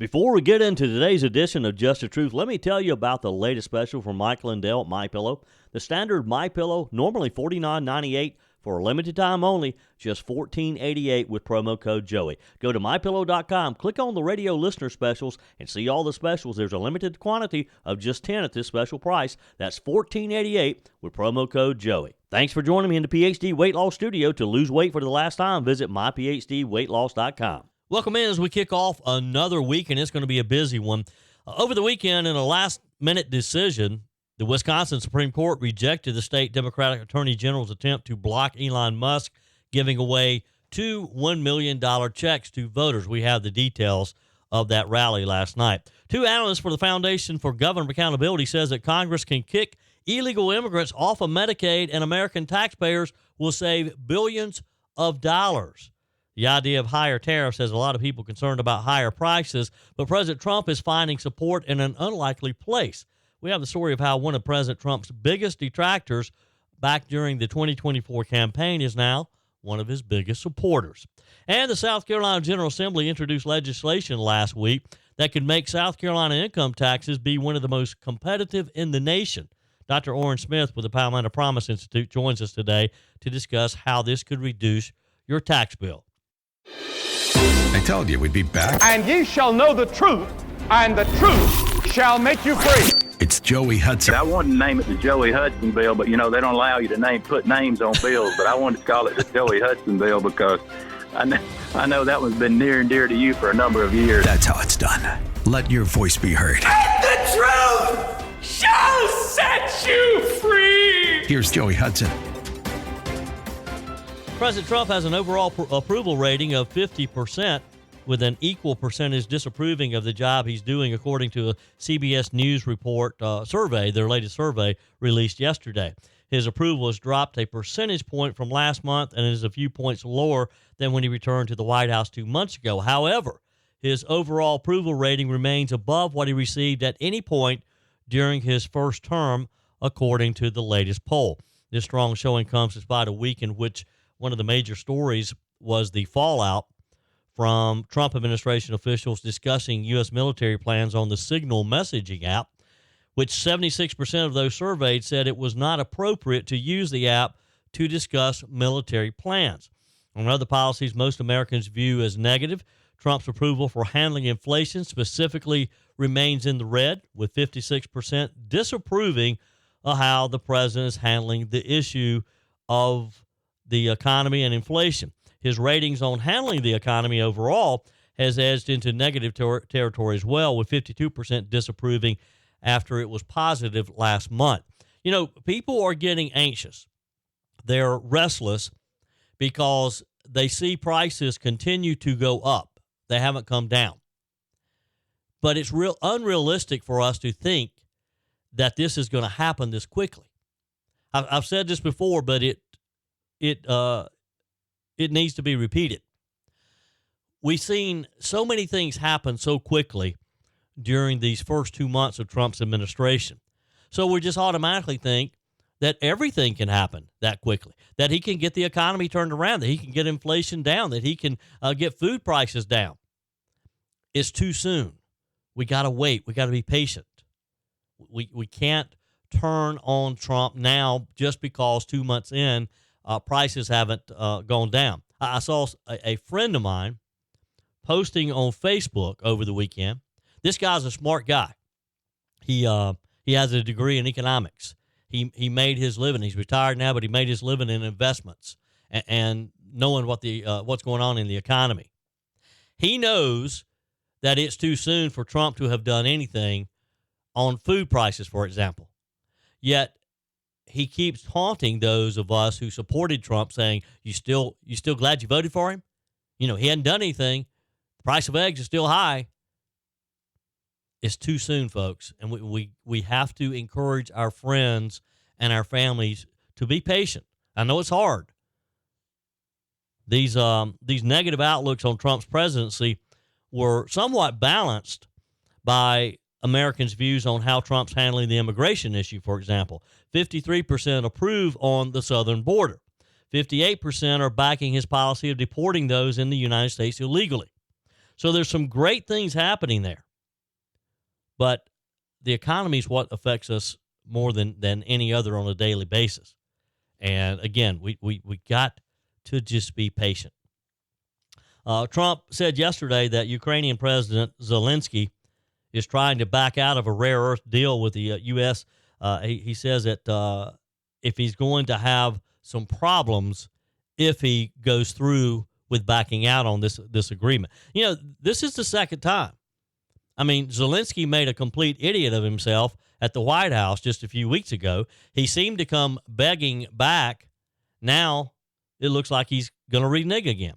Before we get into today's edition of Just the Truth, let me tell you about the latest special from Mike Lindell at MyPillow. The standard MyPillow, normally $49.98 for a limited time only, just $14.88 with promo code Joey. Go to MyPillow.com, click on the radio listener specials, and see all the specials. There's a limited quantity of just 10 at this special price. That's $14.88 with promo code Joey. Thanks for joining me in the PhD Weight Loss Studio. To lose weight for the last time, visit myphdweightloss.com. Welcome in as we kick off another week, and it's going to be a busy one. Over the weekend, in a last-minute decision, the Wisconsin Supreme Court rejected the state Democratic Attorney General's attempt to block Elon Musk giving away two $1 million checks to voters. We have the details of that rally last night. Two analysts for the Foundation for Government Accountability says that Congress can kick illegal immigrants off of Medicaid and American taxpayers will save billions of dollars. The idea of higher tariffs has a lot of people concerned about higher prices, but President Trump is finding support in an unlikely place. We have the story of how one of President Trump's biggest detractors back during the 2024 campaign is now one of his biggest supporters. And the South Carolina General Assembly introduced legislation last week that could make South Carolina income taxes be one of the most competitive in the nation. Dr. Oran Smith with the Palmetto Promise Institute joins us today to discuss how this could reduce your tax bill. I told you we'd be back. And ye shall know the truth, and the truth shall make you free. It's Joey Hudson. I wanted to name it the Joey Hudson bill, but, they don't allow you to put names on bills. But I wanted to call it the Joey Hudson bill because I know that one's been near and dear to you for a number of years. That's how it's done. Let your voice be heard. And the truth shall set you free. Here's Joey Hudson. President Trump has an overall approval rating of 50%, with an equal percentage disapproving of the job he's doing, according to a CBS News report survey, their latest survey released yesterday. His approval has dropped a percentage point from last month and is a few points lower than when he returned to the White House 2 months ago. However, his overall approval rating remains above what he received at any point during his first term, according to the latest poll. This strong showing comes despite a week in which one of the major stories was the fallout from Trump administration officials discussing U.S. military plans on the Signal messaging app, which 76% of those surveyed said it was not appropriate to use the app to discuss military plans. On other policies most Americans view as negative, Trump's approval for handling inflation specifically remains in the red, with 56% disapproving of how the president is handling the issue of the economy and inflation. His ratings on handling the economy overall has edged into negative territory as well, with 52% disapproving after it was positive last month. People are getting anxious. They're restless because they see prices continue to go up. They haven't come down. But it's unrealistic for us to think that this is going to happen this quickly. I've said this before, but it needs to be repeated. We've seen so many things happen so quickly during these first 2 months of Trump's administration. So we just automatically think that everything can happen that quickly, that he can get the economy turned around, that he can get inflation down, that he can get food prices down. It's too soon. We got to wait. We got to be patient. We can't turn on Trump now just because 2 months in, prices haven't gone down. I saw a friend of mine posting on Facebook over the weekend. This guy's a smart guy. He has a degree in economics. He made his living. He's retired now, but he made his living in investments and knowing what's going on in the economy. He knows that it's too soon for Trump to have done anything on food prices, for example. Yet he keeps taunting those of us who supported Trump, saying, you still glad you voted for him? He hadn't done anything. The price of eggs is still high. It's too soon, folks. And we have to encourage our friends and our families to be patient. I know it's hard. These negative outlooks on Trump's presidency were somewhat balanced by Americans' views on how Trump's handling the immigration issue, for example. 53% approve on the southern border. 58% are backing his policy of deporting those in the United States illegally. So there's some great things happening there. But the economy is what affects us more than any other on a daily basis. And again, we got to just be patient. Trump said yesterday that Ukrainian President Zelensky is trying to back out of a rare earth deal with the U.S. He says that if he's going to have some problems if he goes through with backing out on this agreement. You know, this is the second time. I mean, Zelensky made a complete idiot of himself at the White House just a few weeks ago. He seemed to come begging back. Now it looks like he's going to renege again.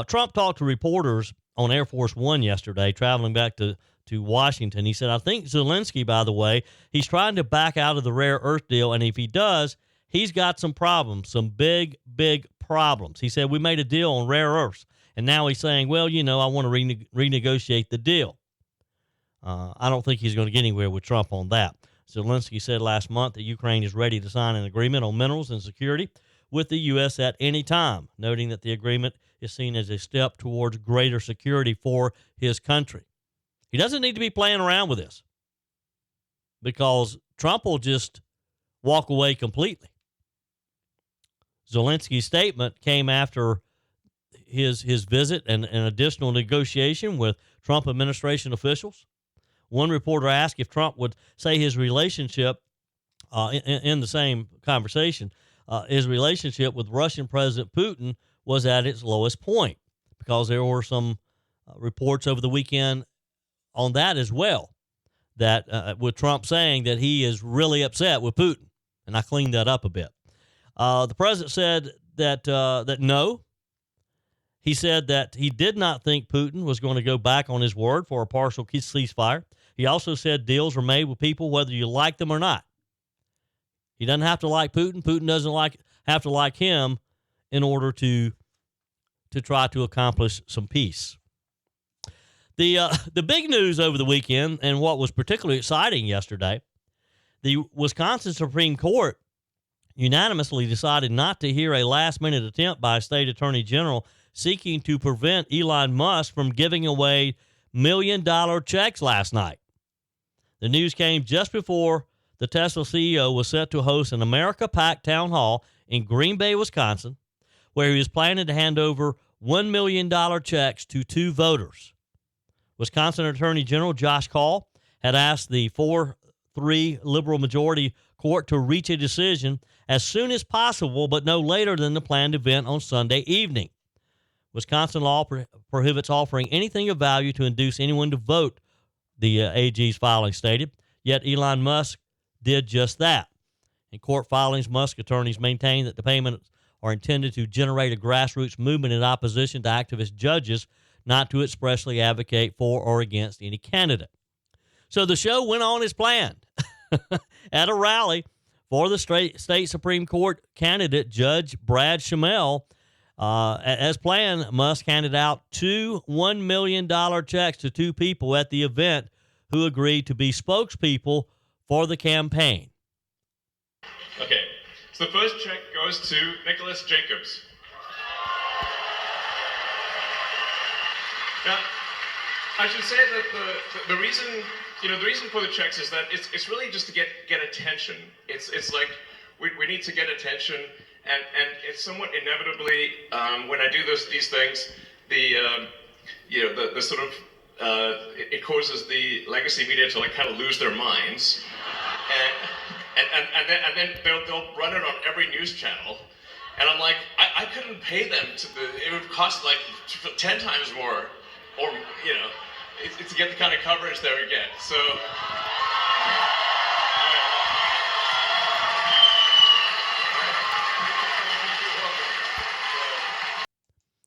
Trump talked to reporters on Air Force One yesterday, traveling back to Washington. He said, I think Zelensky, by the way, he's trying to back out of the rare earth deal, and if he does, he's got some problems, some big, big problems. He said, we made a deal on rare earths, and now he's saying, well, you know, I want to renegotiate the deal. I don't think he's going to get anywhere with Trump on that. Zelensky said last month that Ukraine is ready to sign an agreement on minerals and security with the U.S. at any time, noting that the agreement is seen as a step towards greater security for his country. He doesn't need to be playing around with this because Trump will just walk away completely. Zelensky's statement came after his visit and an additional negotiation with Trump administration officials. One reporter asked if Trump would say his relationship, in the same conversation, his relationship with Russian President Putin was at its lowest point, because there were some reports over the weekend on that as well, that with Trump saying that he is really upset with Putin, and I cleaned that up a bit. The president said that no. He said that he did not think Putin was going to go back on his word for a partial ceasefire. He also said deals are made with people whether you like them or not. He doesn't have to like Putin. Putin doesn't have to like him in order to try to accomplish some peace. The big news over the weekend, and what was particularly exciting yesterday, the Wisconsin Supreme Court unanimously decided not to hear a last-minute attempt by a state attorney general seeking to prevent Elon Musk from giving away million-dollar checks last night. The news came just before the Tesla CEO was set to host an America PAC town hall in Green Bay, Wisconsin, where he was planning to hand over $1 million checks to two voters. Wisconsin Attorney General Josh Call had asked the 4-3 liberal majority court to reach a decision as soon as possible, but no later than the planned event on Sunday evening. Wisconsin law prohibits offering anything of value to induce anyone to vote, the AG's filing stated, yet Elon Musk did just that. In court filings, Musk attorneys maintain that the payments are intended to generate a grassroots movement in opposition to activist judges, not to expressly advocate for or against any candidate. So the show went on as planned. At a rally for the state Supreme Court candidate, Judge Brad Schimel, as planned, Musk handed out two $1 million checks to two people at the event who agreed to be spokespeople for the campaign. Okay, so the first check goes to Nicholas Jacobs. Now, I should say that the reason for the checks is that it's really just to get attention. It's like we need to get attention. And it's somewhat inevitably when I do these things, the sort of it causes the legacy media to like kind of lose their minds, and then they'll run it on every news channel, and I'm like, I couldn't pay them it would cost like 10 times more, or to get the kind of coverage they would get. So.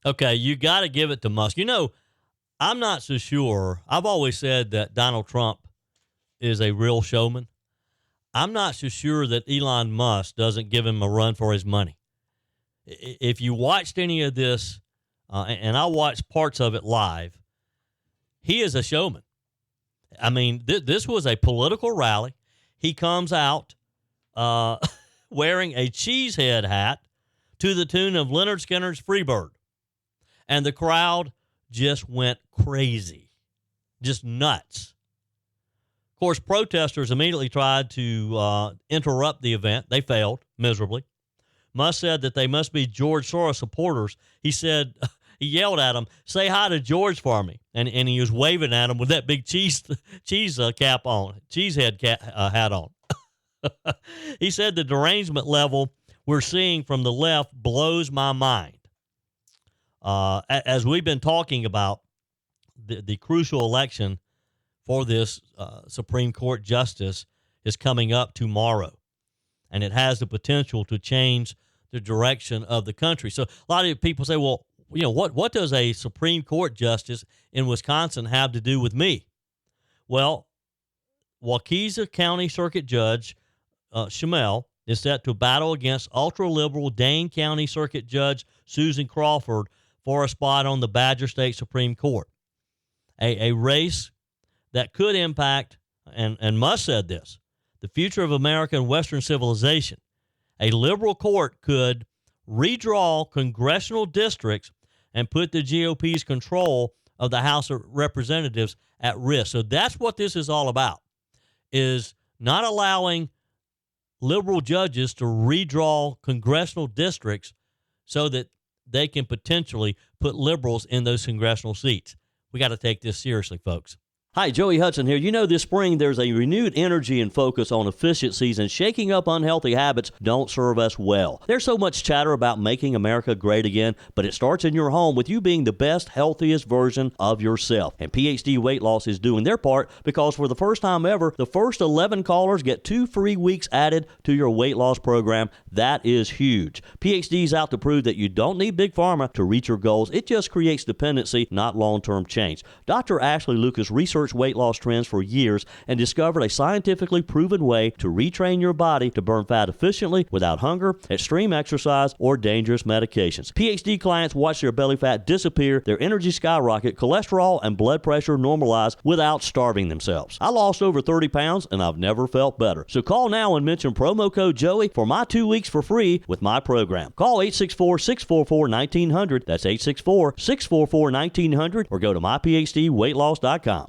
Okay, you got to give it to Musk. You know, I'm not so sure. I've always said that Donald Trump is a real showman. I'm not so sure that Elon Musk doesn't give him a run for his money. If you watched any of this, and I watched parts of it live, he is a showman. I mean, this was a political rally. He comes out wearing a cheesehead hat to the tune of Leonard Skinner's Freebird. And the crowd just went crazy, just nuts. Of course, protesters immediately tried to interrupt the event. They failed miserably. Musk said that they must be George Soros supporters. He said, he yelled at them, "Say hi to George for me." And he was waving at them with that big cheese cap on, cheese head hat on. He said the derangement level we're seeing from the left blows my mind. As we've been talking about, the crucial election for this Supreme Court justice is coming up tomorrow, and it has the potential to change the direction of the country. So a lot of people say, well, you know, what does a Supreme Court justice in Wisconsin have to do with me? Well, Waukesha County Circuit Judge Schimel is set to battle against ultra-liberal Dane County Circuit Judge Susan Crawford for a spot on the Badger State Supreme Court. A race that could impact, and Musk said this, the future of American Western civilization. A liberal court could redraw congressional districts and put the GOP's control of the House of Representatives at risk. So that's what this is all about, is not allowing liberal judges to redraw congressional districts so that they can potentially put liberals in those congressional seats. We got to take this seriously, folks. Hi, Joey Hudson here. You know, this spring there's a renewed energy and focus on efficiencies, and shaking up unhealthy habits don't serve us well. There's so much chatter about making America great again, but it starts in your home with you being the best, healthiest version of yourself. And PhD Weight Loss is doing their part, because for the first time ever, the first 11 callers get 2 free weeks added to your weight loss program. That is huge. PhD's out to prove that you don't need Big Pharma to reach your goals. It just creates dependency, not long-term change. Dr. Ashley Lucas researched weight loss trends for years and discovered a scientifically proven way to retrain your body to burn fat efficiently without hunger, extreme exercise, or dangerous medications. PhD clients watch their belly fat disappear, their energy skyrocket, cholesterol and blood pressure normalize without starving themselves. I lost over 30 pounds and I've never felt better. So call now and mention promo code Joey for my 2 weeks for free with my program. Call 864-644-1900. That's 864-644-1900, or go to myphdweightloss.com.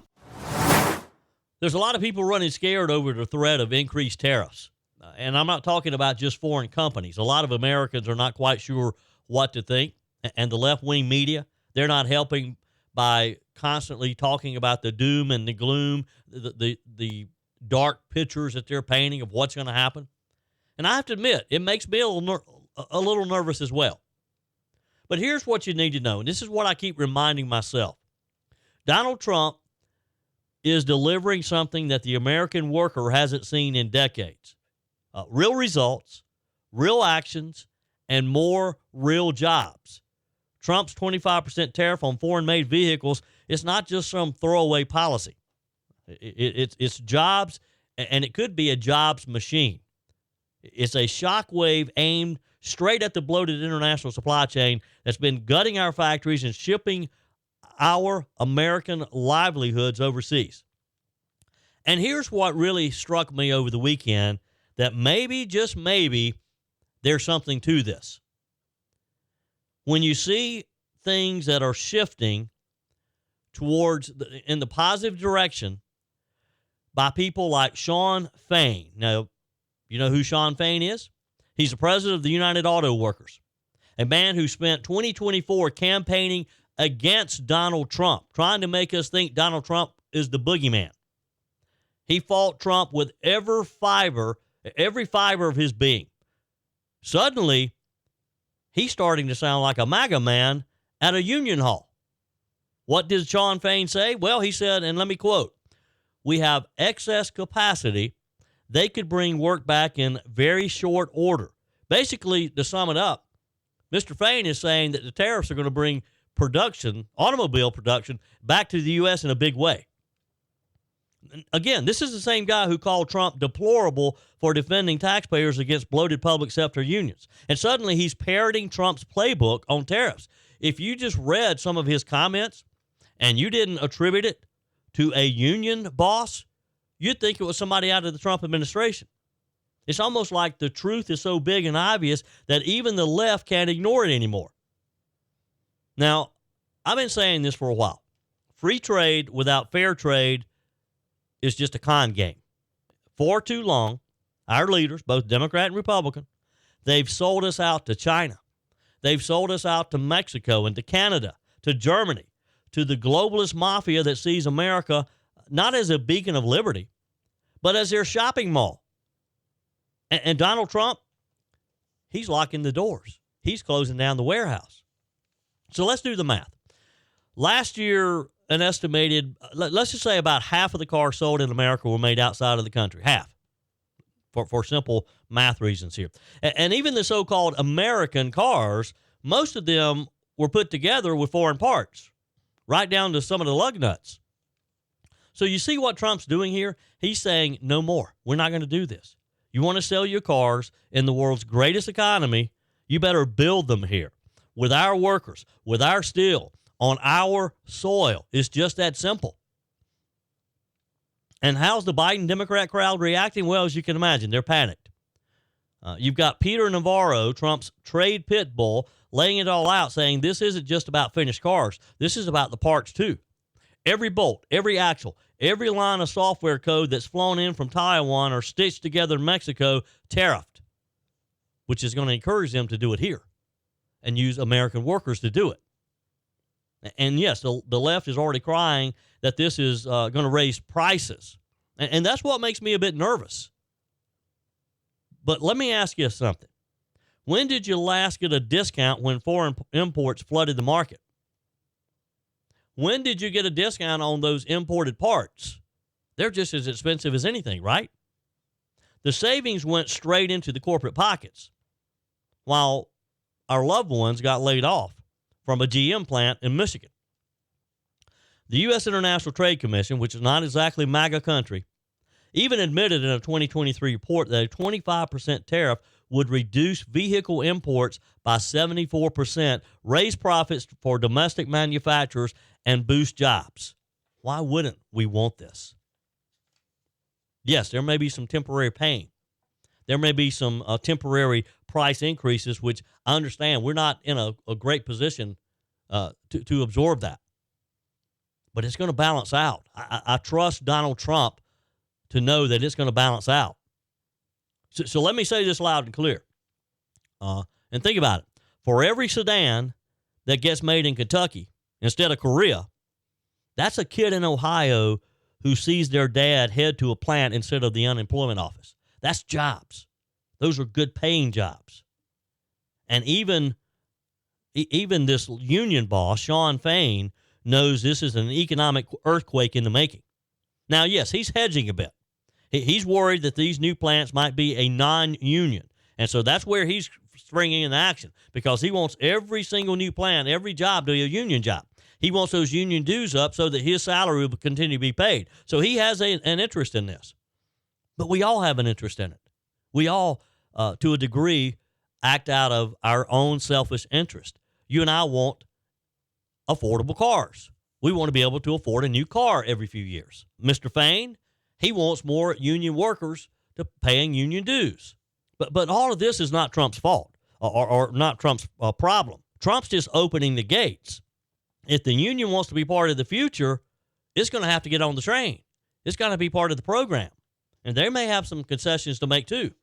There's a lot of people running scared over the threat of increased tariffs. And I'm not talking about just foreign companies. A lot of Americans are not quite sure what to think. And the left-wing media, they're not helping by constantly talking about the doom and the gloom, the dark pictures that they're painting of what's going to happen. And I have to admit, it makes me a little nervous as well. But here's what you need to know, and this is what I keep reminding myself. Donald Trump is delivering something that the American worker hasn't seen in decades. Real results, real actions, and more real jobs. Trump's 25% tariff on foreign-made vehicles is not just some throwaway policy. It's jobs, and it could be a jobs machine. It's a shockwave aimed straight at the bloated international supply chain that's been gutting our factories and shipping our American livelihoods overseas. And here's what really struck me over the weekend, that maybe, just maybe, there's something to this. When you see things that are shifting towards in the positive direction by people like Shawn Fain. Now, you know who Shawn Fain is? He's the president of the United Auto Workers, a man who spent 2024 campaigning against Donald Trump, trying to make us think Donald Trump is the boogeyman. He fought Trump with every fiber of his being. Suddenly, he's starting to sound like a MAGA man at a union hall. What did Shawn Fain say? Well, he said, and let me quote, "We have excess capacity. They could bring work back in very short order." Basically, to sum it up, Mr. Fain is saying that the tariffs are going to bring production, automobile production, back to the U.S. in a big way. Again, this is the same guy who called Trump deplorable for defending taxpayers against bloated public sector unions. And suddenly he's parroting Trump's playbook on tariffs. If you just read some of his comments and you didn't attribute it to a union boss, you'd think it was somebody out of the Trump administration. It's almost like the truth is so big and obvious that even the left can't ignore it anymore. Now, I've been saying this for a while. Free trade without fair trade is just a con game. For too long, our leaders, both Democrat and Republican, they've sold us out to China. They've sold us out to Mexico and to Canada, to Germany, to the globalist mafia that sees America not as a beacon of liberty, but as their shopping mall. And Donald Trump, he's locking the doors. He's closing down the warehouse. So let's do the math. Last year, an estimated, let's just say about half of the cars sold in America were made outside of the country. Half. For simple math reasons here. And even the so-called American cars, most of them were put together with foreign parts, right down to some of the lug nuts. So you see what Trump's doing here? He's saying, no more. We're not going to do this. You want to sell your cars in the world's greatest economy, you better build them here with our workers, with our steel, on our soil. It's just that simple. And how's the Biden Democrat crowd reacting? Well, as you can imagine, they're panicked. You've got Peter Navarro, Trump's trade pit bull, laying it all out, saying this isn't just about finished cars. This is about the parts, too. Every bolt, every axle, every line of software code that's flown in from Taiwan or stitched together in Mexico, tariffed, which is going to encourage them to do it here and use American workers to do it. And yes, the left is already crying that this is going to raise prices. And that's what makes me a bit nervous. But let me ask you something. When did you last get a discount when foreign imports flooded the market? When did you get a discount on those imported parts? They're just as expensive as anything, right? The savings went straight into the corporate pockets, while our loved ones got laid off from a GM plant in Michigan. The U.S. International Trade Commission, which is not exactly MAGA country, even admitted in a 2023 report that a 25% tariff would reduce vehicle imports by 74%, raise profits for domestic manufacturers, and boost jobs. Why wouldn't we want this? Yes, there may be some temporary pain. There may be some temporary price increases, which I understand we're not in a great position to absorb that. But it's going to balance out. I trust Donald Trump to know that it's going to balance out. So let me say this loud and clear. And think about it. For every sedan that gets made in Kentucky instead of Korea, that's a kid in Ohio who sees their dad head to a plant instead of the unemployment office. That's jobs. Those are good paying jobs. And even this union boss, Sean Fain, knows this is an economic earthquake in the making. Now, yes, he's hedging a bit. He's worried that these new plants might be a non-union. And so that's where he's springing into action, because he wants every single new plant, every job to be a union job. He wants those union dues up so that his salary will continue to be paid. So he has an interest in this. But we all have an interest in it. We all, to a degree, act out of our own selfish interest. You and I want affordable cars. We want to be able to afford a new car every few years. Mr. Fain, he wants more union workers to paying union dues. But all of this is not Trump's fault or not Trump's problem. Trump's just opening the gates. If the union wants to be part of the future, it's going to have to get on the train. It's going to be part of the program. And they may have some concessions to make too.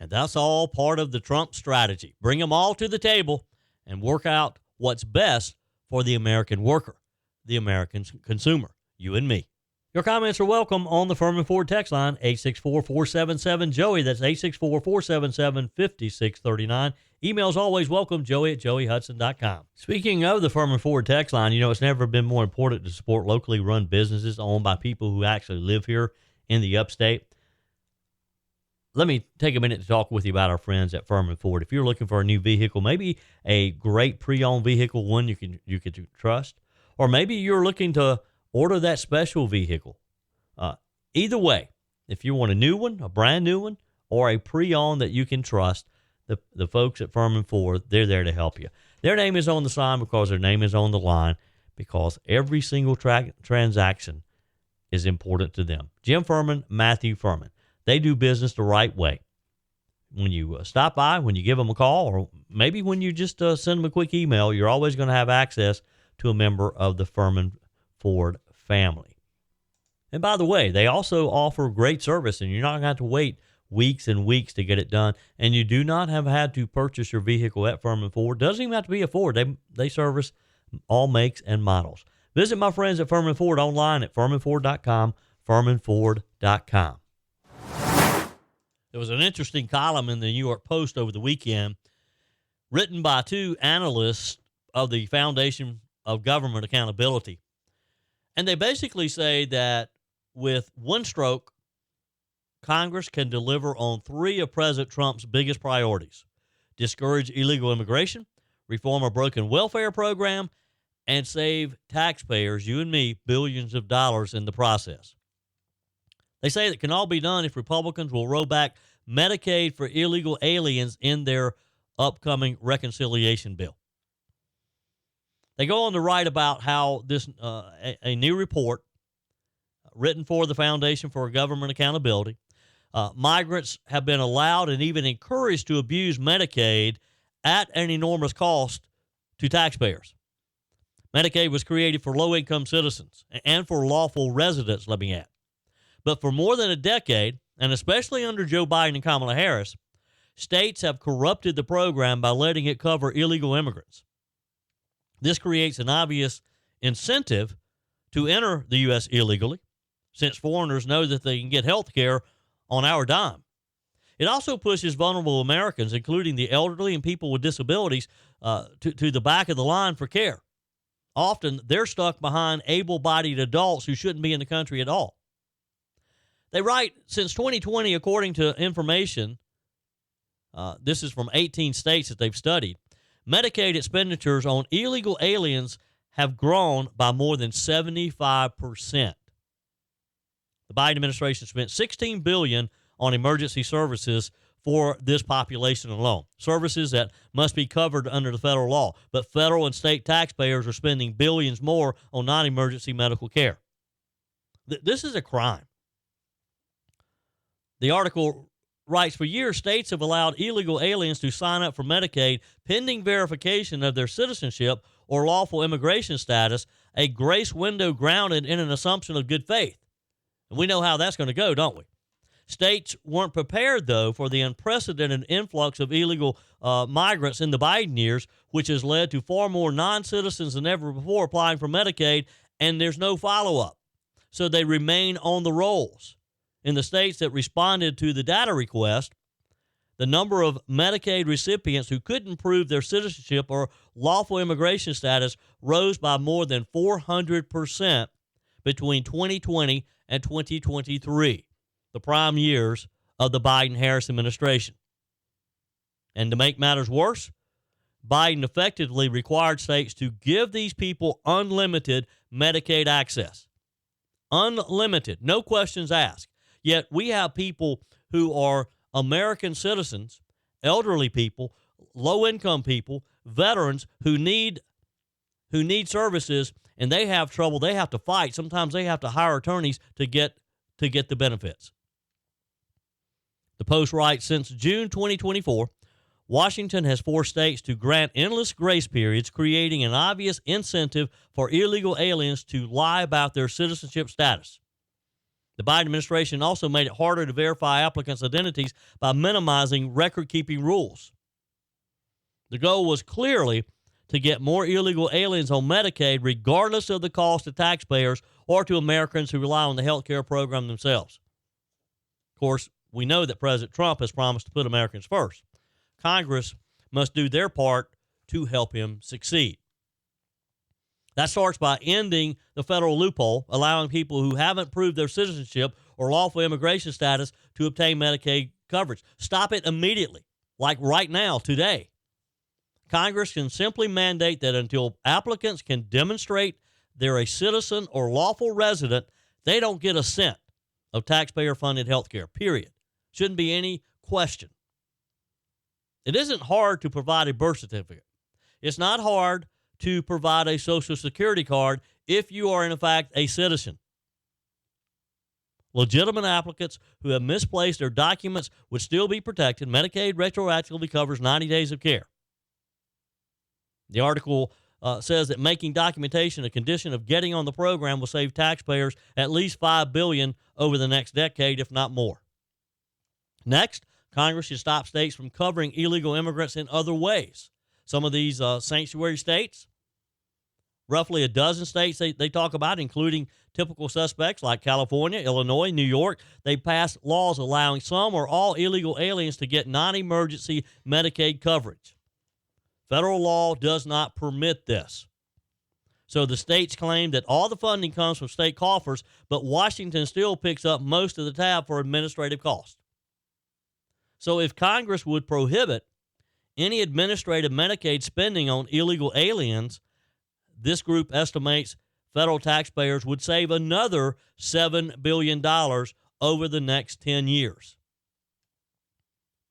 And that's all part of the Trump strategy. Bring them all to the table and work out what's best for the American worker, the American consumer, you and me. Your comments are welcome on the Furman Ford text line, 864-477-JOEY. That's 864-477-5639. Emails always welcome, joey@joeyhudson.com. Speaking of the Furman Ford text line, it's never been more important to support locally run businesses owned by people who actually live here in the upstate. Let me take a minute to talk with you about our friends at Furman Ford. If you're looking for a new vehicle, maybe a great pre-owned vehicle, one you can trust, or maybe you're looking to order that special vehicle. Either way, if you want a new one, a brand new one, or a pre-owned that you can trust, the folks at Furman Ford, they're there to help you. Their name is on the sign because their name is on the line, because every single transaction is important to them. Jim Furman, Matthew Furman. They do business the right way. When you stop by, when you give them a call, or maybe when you just send them a quick email, you're always going to have access to a member of the Furman Ford family. And by the way, they also offer great service, and you're not going to have to wait weeks and weeks to get it done. And you do not have had to purchase your vehicle at Furman Ford. Doesn't even have to be a Ford. They service all makes and models. Visit my friends at Furman Ford online at furmanford.com, furmanford.com. There was an interesting column in the New York Post over the weekend written by two analysts of the Foundation of Government Accountability. And they basically say that with one stroke, Congress can deliver on three of President Trump's biggest priorities: discourage illegal immigration, reform a broken welfare program, and save taxpayers, you and me, billions of dollars in the process. They say that can all be done if Republicans will roll back Medicaid for illegal aliens in their upcoming reconciliation bill. They go on to write about how this a new report written for the Foundation for Government Accountability, migrants have been allowed and even encouraged to abuse Medicaid at an enormous cost to taxpayers. Medicaid was created for low-income citizens and for lawful residents, let me add. But for more than a decade, and especially under Joe Biden and Kamala Harris, states have corrupted the program by letting it cover illegal immigrants. This creates an obvious incentive to enter the U.S. illegally, since foreigners know that they can get health care on our dime. It also pushes vulnerable Americans, including the elderly and people with disabilities, to the back of the line for care. Often, they're stuck behind able-bodied adults who shouldn't be in the country at all. They write, since 2020, according to information, this is from 18 states that they've studied, Medicaid expenditures on illegal aliens have grown by more than 75%. The Biden administration spent $16 billion on emergency services for this population alone, services that must be covered under the federal law. But federal and state taxpayers are spending billions more on non-emergency medical care. This is a crime. The article writes, for years, states have allowed illegal aliens to sign up for Medicaid pending verification of their citizenship or lawful immigration status, a grace window grounded in an assumption of good faith. And we know how that's going to go, don't we? States weren't prepared, though, for the unprecedented influx of illegal migrants in the Biden years, which has led to far more non-citizens than ever before applying for Medicaid, and there's no follow-up. So they remain on the rolls. In the states that responded to the data request, the number of Medicaid recipients who couldn't prove their citizenship or lawful immigration status rose by more than 400% between 2020 and 2023, the prime years of the Biden-Harris administration. And to make matters worse, Biden effectively required states to give these people unlimited Medicaid access. Unlimited, no questions asked. Yet we have people who are American citizens, elderly people, low-income people, veterans who need services, and they have trouble. They have to fight. Sometimes they have to hire attorneys to get the benefits. The Post writes, since June 2024, Washington has forced states to grant endless grace periods, creating an obvious incentive for illegal aliens to lie about their citizenship status. The Biden administration also made it harder to verify applicants' identities by minimizing record-keeping rules. The goal was clearly to get more illegal aliens on Medicaid, regardless of the cost to taxpayers or to Americans who rely on the health care program themselves. Of course, we know that President Trump has promised to put Americans first. Congress must do their part to help him succeed. That starts by ending the federal loophole, allowing people who haven't proved their citizenship or lawful immigration status to obtain Medicaid coverage. Stop it immediately, like right now, today. Congress can simply mandate that until applicants can demonstrate they're a citizen or lawful resident, they don't get a cent of taxpayer-funded health care, period. Shouldn't be any question. It isn't hard to provide a birth certificate. It's not hard to provide a Social Security card if you are, in fact, a citizen. Legitimate applicants who have misplaced their documents would still be protected. Medicaid retroactively covers 90 days of care. The article says that making documentation a condition of getting on the program will save taxpayers at least $5 billion over the next decade, if not more. Next, Congress should stop states from covering illegal immigrants in other ways. Some of these sanctuary states, roughly a dozen states they talk about, including typical suspects like California, Illinois, New York, they passed laws allowing some or all illegal aliens to get non-emergency Medicaid coverage. Federal law does not permit this. So the states claim that all the funding comes from state coffers, but Washington still picks up most of the tab for administrative costs. So if Congress would prohibit any administrative Medicaid spending on illegal aliens, this group estimates federal taxpayers would save another $7 billion over the next 10 years.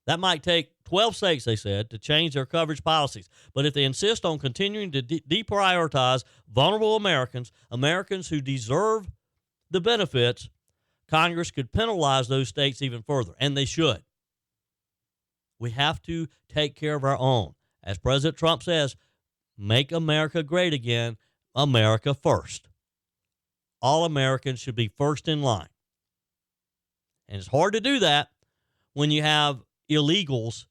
That might take 12 states, they said, to change their coverage policies. But if they insist on continuing to deprioritize vulnerable Americans, Americans who deserve the benefits, Congress could penalize those states even further, and they should. We have to take care of our own. As President Trump says, make America great again, America first. All Americans should be first in line. And it's hard to do that when you have illegals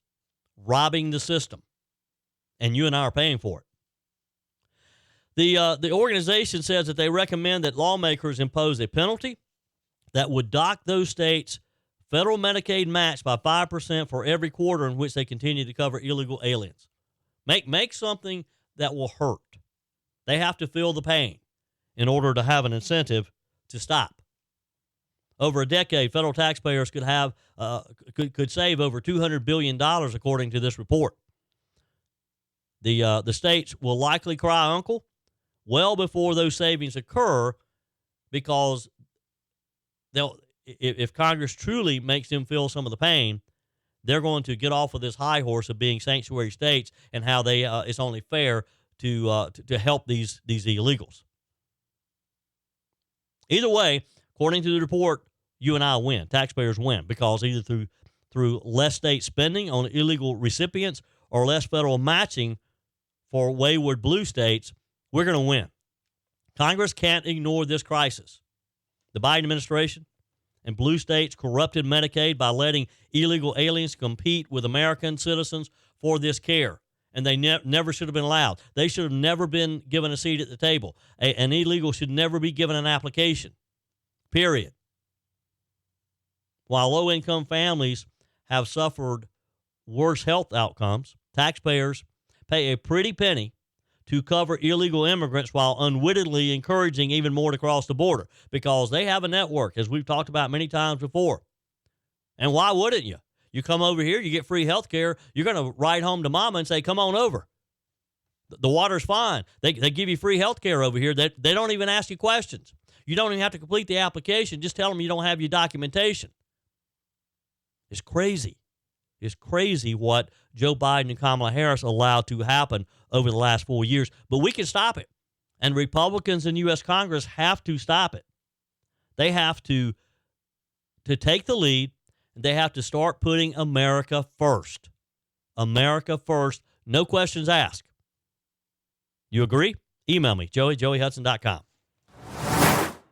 robbing the system, and you and I are paying for it. The organization says that they recommend that lawmakers impose a penalty that would dock those states' federal Medicaid match by 5% for every quarter in which they continue to cover illegal aliens. Make something that will hurt. They have to feel the pain in order to have an incentive to stop. Over a decade, federal taxpayers could save over $200 billion, according to this report. The states will likely cry uncle well before those savings occur, because if Congress truly makes them feel some of the pain, they're going to get off of this high horse of being sanctuary states and how it's only fair to help these illegals. Either way, according to the report, you and I win. Taxpayers win, because either through less state spending on illegal recipients or less federal matching for wayward blue states, we're going to win. Congress can't ignore this crisis. The Biden administration and blue states corrupted Medicaid by letting illegal aliens compete with American citizens for this care, and they never should have been allowed. They should have never been given a seat at the table. An illegal should never be given an application, period. While low-income families have suffered worse health outcomes, taxpayers pay a pretty penny to cover illegal immigrants while unwittingly encouraging even more to cross the border, because they have a network, as we've talked about many times before. And why wouldn't you? You come over here, you get free health care, you're going to ride home to mama and say, come on over. The water's fine. They give you free health care over here. They don't even ask you questions. You don't even have to complete the application. Just tell them you don't have your documentation. It's crazy. It's crazy what Joe Biden and Kamala Harris allowed to happen over the last 4 years. But we can stop it. And Republicans in U.S. Congress have to stop it. They have to take the lead. They have to start putting America first. America first. No questions asked. You agree? Email me, joey@joeyhudson.com.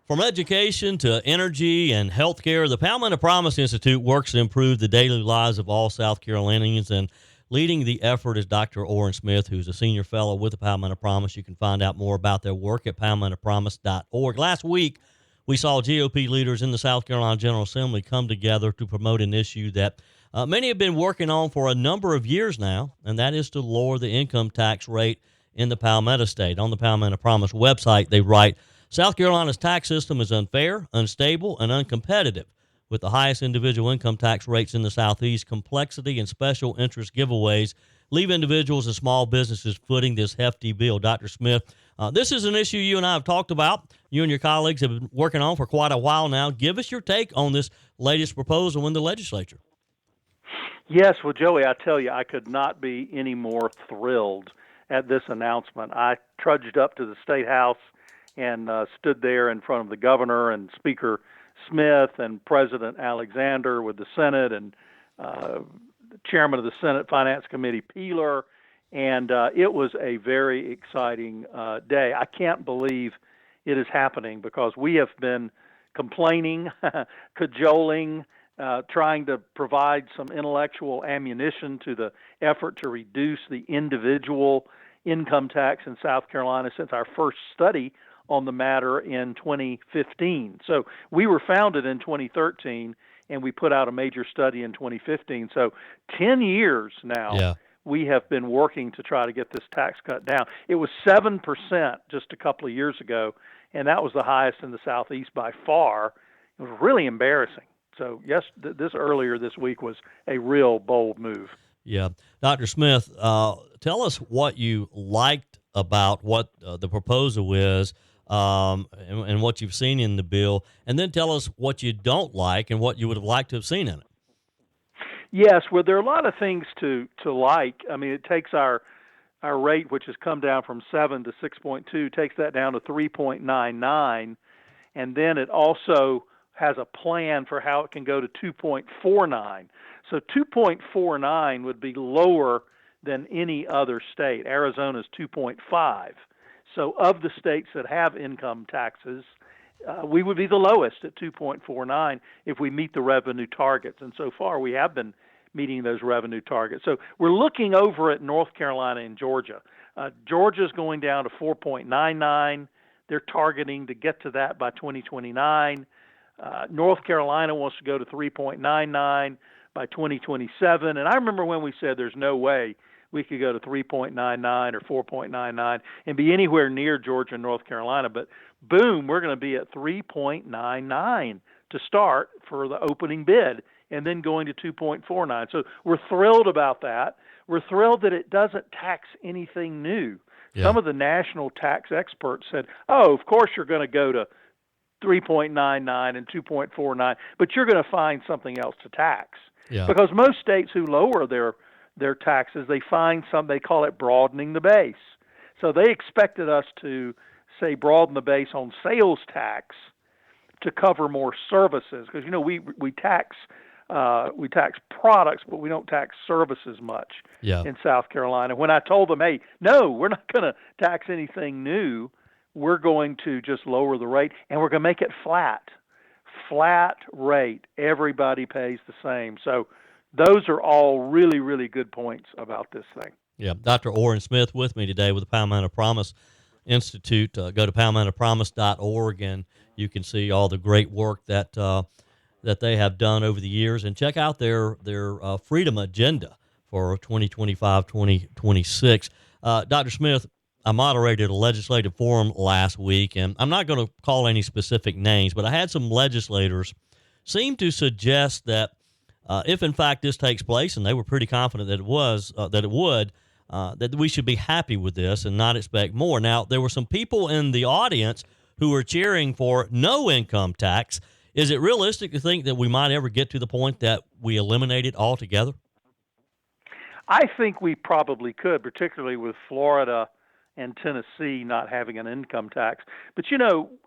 From education to energy and healthcare, the Palmetto Promise Institute works to improve the daily lives of all South Carolinians, and leading the effort is Dr. Oran Smith, who's a senior fellow with the Palmetto Promise. You can find out more about their work at palmettopromise.org. Last week, we saw GOP leaders in the South Carolina General Assembly come together to promote an issue that many have been working on for a number of years now, and that is to lower the income tax rate in the Palmetto State. On the Palmetto Promise website, they write, South Carolina's tax system is unfair, unstable, and uncompetitive. With the highest individual income tax rates in the Southeast, complexity and special interest giveaways leave individuals and small businesses footing this hefty bill. Dr. Smith, this is an issue you and I have talked about. You and your colleagues have been working on for quite a while now. Give us your take on this latest proposal in the legislature. Yes, well, Joey, I tell you, I could not be any more thrilled at this announcement. I trudged up to the State House and stood there in front of the governor and Speaker Smith and President Alexander with the Senate and Chairman of the Senate Finance Committee Peeler, And it was a very exciting day. I can't believe it is happening because we have been complaining, cajoling, trying to provide some intellectual ammunition to the effort to reduce the individual income tax in South Carolina since our first study on the matter in 2015. So we were founded in 2013, and we put out a major study in 2015. So 10 years now, we have been working to try to get this tax cut down. It was 7% just a couple of years ago, and that was the highest in the Southeast by far. It was really embarrassing. So yes, earlier this week was a real bold move. Yeah. Dr. Smith, tell us what you liked about what the proposal is, and what you've seen in the bill, and then tell us what you don't like and what you would have liked to have seen in it. Yes, well, there are a lot of things to like. I mean, it takes our rate, which has come down from 7 to 6.2, takes that down to 3.99, and then it also has a plan for how it can go to 2.49. So 2.49 would be lower than any other state. Arizona's 2.5. So of the states that have income taxes, we would be the lowest at 2.49 if we meet the revenue targets. And so far we have been meeting those revenue targets. So we're looking over at North Carolina and Georgia. Georgia's going down to 4.99. They're targeting to get to that by 2029. North Carolina wants to go to 3.99 by 2027. And I remember when we said there's no way we could go to 3.99 or 4.99 and be anywhere near Georgia and North Carolina. But boom, we're going to be at 3.99 to start for the opening bid, and then going to 2.49. So we're thrilled about that. We're thrilled that it doesn't tax anything new. Yeah. Some of the national tax experts said, oh, of course you're going to go to 3.99 and 2.49, but you're going to find something else to tax. Yeah. Because most states who lower their taxes, they find they call it broadening the base. So they expected us to, say, broaden the base on sales tax to cover more services, because we tax products, but we don't tax services much in South Carolina. When I told them, hey, no, we're not going to tax anything new, we're going to just lower the rate, and we're going to make it flat rate. Everybody pays the same. So those are all really, really good points about this thing. Yeah, Dr. Oran Smith with me today with the Palmetto Promise Institute. Go to palmettopromise.org, and you can see all the great work that they have done over the years, and check out their freedom agenda for 2025-2026. Dr. Smith, I moderated a legislative forum last week, and I'm not going to call any specific names, but I had some legislators seem to suggest that if in fact this takes place, and they were pretty confident that it would, that we should be happy with this and not expect more. Now, there were some people in the audience who were cheering for no income tax. Is it realistic to think that we might ever get to the point that we eliminate it altogether? I think we probably could, particularly with Florida and Tennessee not having an income tax. But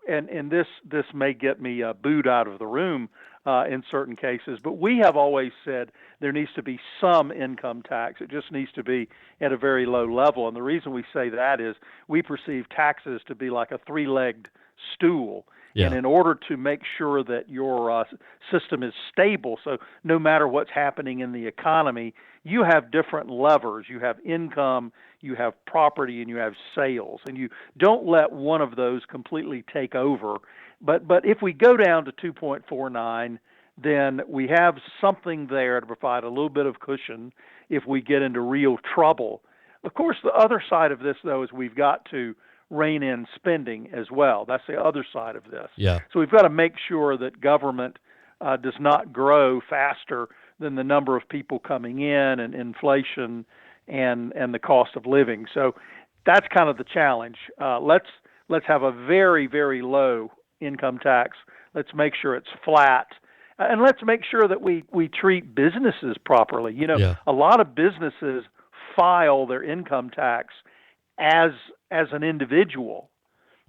and this may get me booed out of the room in certain cases, but we have always said there needs to be some income tax. It just needs to be at a very low level. And the reason we say that is we perceive taxes to be like a three-legged stool. Yeah. And in order to make sure that your system is stable, so no matter what's happening in the economy, you have different levers. You have income, you have property, and you have sales. And you don't let one of those completely take over. But if we go down to 2.49, then we have something there to provide a little bit of cushion if we get into real trouble. Of course, the other side of this, though, is we've got to rein in spending as well. That's the other side of this. Yeah. So we've got to make sure that government does not grow faster than the number of people coming in and inflation and the cost of living. So that's kind of the challenge. Let's have a very, very low income tax. Let's make sure it's flat. And let's make sure that we treat businesses properly. A lot of businesses file their income tax as an individual.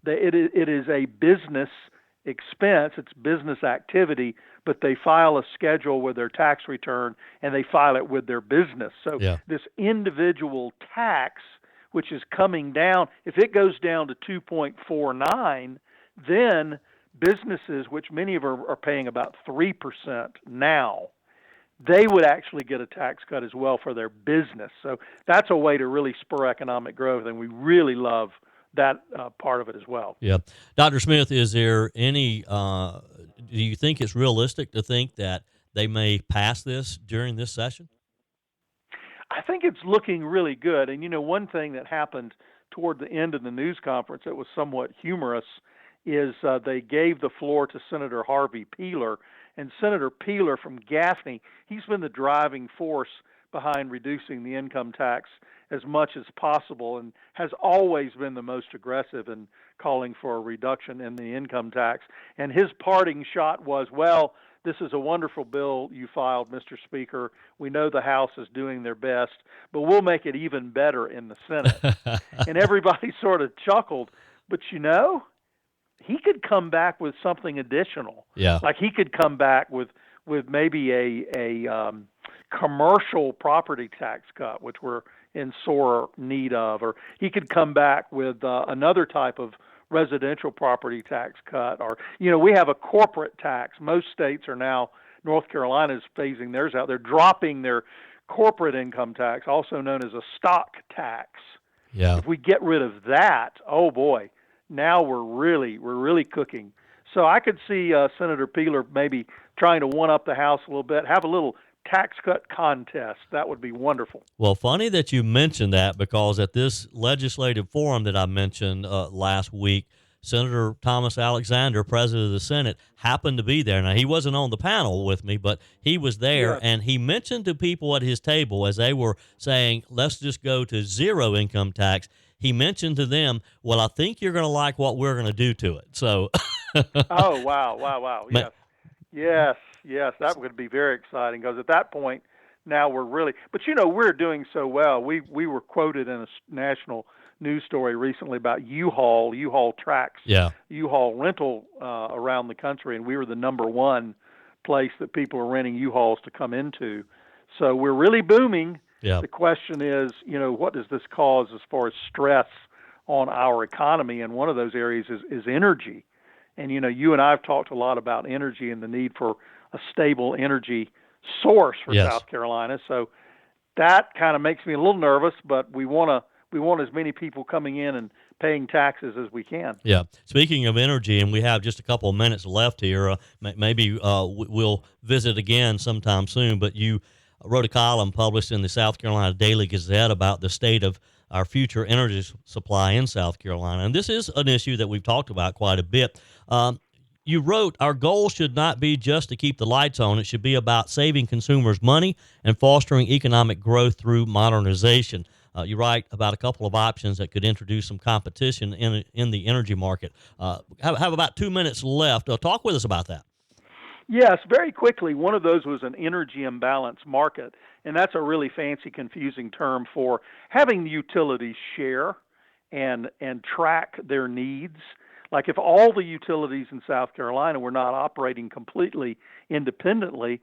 It is a business expense, it's business activity, but they file a schedule with their tax return and they file it with their business. So this individual tax, which is coming down, if it goes down to 2.49, then businesses, which many of them are paying about 3% now, they would actually get a tax cut as well for their business. So that's a way to really spur economic growth, and we really love that part of it as well. Yeah. Dr. Smith, is there any, do you think it's realistic to think that they may pass this during this session? I think it's looking really good. And, one thing that happened toward the end of the news conference that was somewhat humorous is they gave the floor to Senator Harvey Peeler. And Senator Peeler from Gaffney, he's been the driving force behind reducing the income tax as much as possible and has always been the most aggressive in calling for a reduction in the income tax. And his parting shot was, well, this is a wonderful bill you filed, Mr. Speaker. We know the House is doing their best, but we'll make it even better in the Senate. And everybody sort of chuckled. But he could come back with something additional. Yeah. Like he could come back with maybe a commercial property tax cut, which we're in sore need of, or he could come back with another type of residential property tax cut, or we have a corporate tax. Most states are now, North Carolina is phasing theirs out. They're dropping their corporate income tax, also known as a stock tax. Yeah. If we get rid of that, oh boy, now we're really cooking. So I could see Senator Peeler maybe trying to one up the House a little bit, have a little tax cut contest. That would be wonderful. Well, funny that you mentioned that, because at this legislative forum that I mentioned last week, Senator Thomas Alexander, President of the Senate, happened to be there. Now, he wasn't on the panel with me, but he was there, and he mentioned to people at his table as they were saying, let's just go to zero income tax, he mentioned to them, well, I think you're going to like what we're going to do to it. So, oh, wow. Yes, that would be very exciting, because at that point, now we're really, but we're doing so well. We were quoted in a national news story recently about U-Haul tracks, U-Haul rental around the country, and we were the number one place that people are renting U-Hauls to come into. So we're really booming. Yeah. The question is, what does this cause as far as stress on our economy? And one of those areas is energy. And, you and I have talked a lot about energy and the need for a stable energy source for South Carolina. So that kind of makes me a little nervous, but we want as many people coming in and paying taxes as we can. Yeah. Speaking of energy, and we have just a couple of minutes left here, maybe we'll visit again sometime soon, but you wrote a column published in the South Carolina Daily Gazette about the state of our future energy supply in South Carolina. And this is an issue that we've talked about quite a bit. You wrote, our goal should not be just to keep the lights on. It should be about saving consumers money and fostering economic growth through modernization. You write about a couple of options that could introduce some competition in the energy market. Have about 2 minutes left. Talk with us about that. Yes, very quickly. One of those was an energy imbalance market, and that's a really fancy, confusing term for having the utilities share and track their needs. Like if all the utilities in South Carolina were not operating completely independently,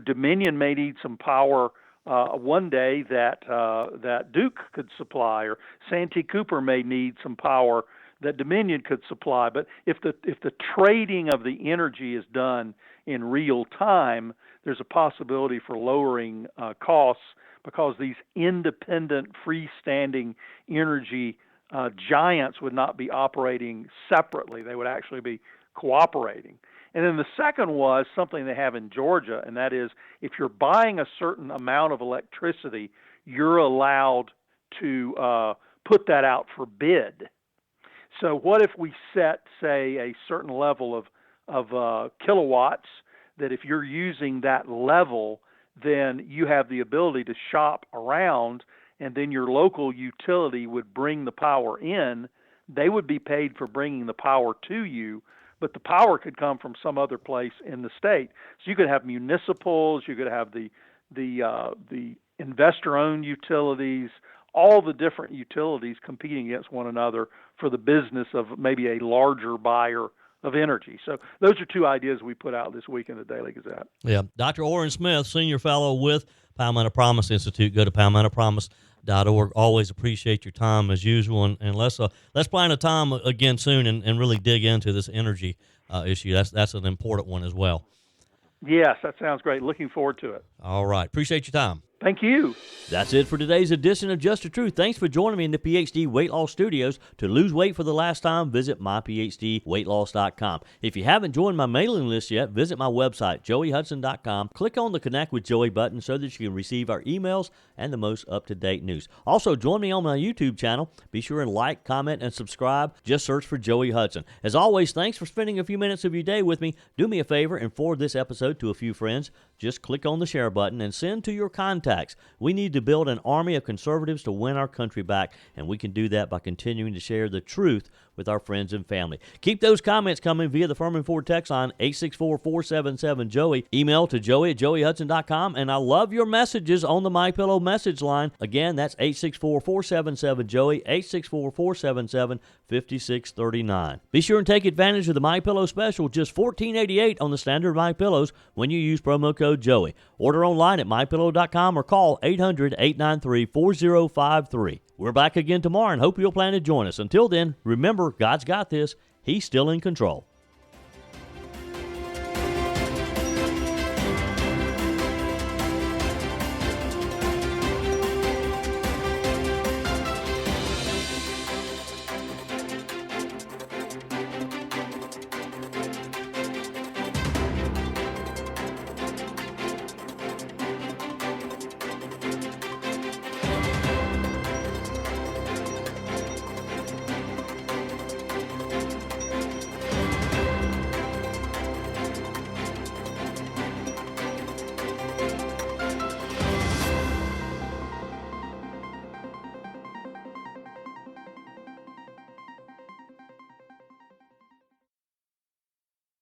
Dominion may need some power one day that Duke could supply, or Santee Cooper may need some power that Dominion could supply. But if the trading of the energy is done in real time, there's a possibility for lowering costs, because these independent, freestanding energy giants would not be operating separately. They would actually be cooperating. And then the second was something they have in Georgia, and that is if you're buying a certain amount of electricity, you're allowed to put that out for bid. So what if we set, say, a certain level of kilowatts, that if you're using that level, then you have the ability to shop around, and then your local utility would bring the power in. They would be paid for bringing the power to you, but the power could come from some other place in the state. So you could have municipals, you could have the investor-owned utilities, all the different utilities competing against one another for the business of maybe a larger buyer of energy. So those are two ideas we put out this week in the Daily Gazette. Yeah. Dr. Oran Smith, Senior Fellow with Palmetto Promise Institute. Go to palmettopromise.org. Always appreciate your time as usual. And let's plan a time again soon and really dig into this energy issue. That's an important one as well. Yes, that sounds great. Looking forward to it. All right. Appreciate your time. Thank you. That's it for today's edition of Just the Truth. Thanks for joining me in the PhD Weight Loss Studios. To lose weight for the last time, visit myphdweightloss.com. If you haven't joined my mailing list yet, visit my website, joeyhudson.com. Click on the Connect with Joey button so that you can receive our emails and the most up-to-date news. Also, join me on my YouTube channel. Be sure and like, comment, and subscribe. Just search for Joey Hudson. As always, thanks for spending a few minutes of your day with me. Do me a favor and forward this episode to a few friends. Just click on the share button and send to your contacts. We need to build an army of conservatives to win our country back, and we can do that by continuing to share the truth with our friends and family. Keep those comments coming via the Furman Ford text line 864-477-JOEY. Email to joey@joeyhudson.com, and I love your messages on the MyPillow message line. Again, that's 864-477-JOEY, 864-477-5639. Be sure and take advantage of the MyPillow special, just $14.88 on the standard MyPillows when you use promo code Joey. Order online at mypillow.com or call 800-893-4053. We're back again tomorrow and hope you'll plan to join us. Until then, remember, God's got this. He's still in control.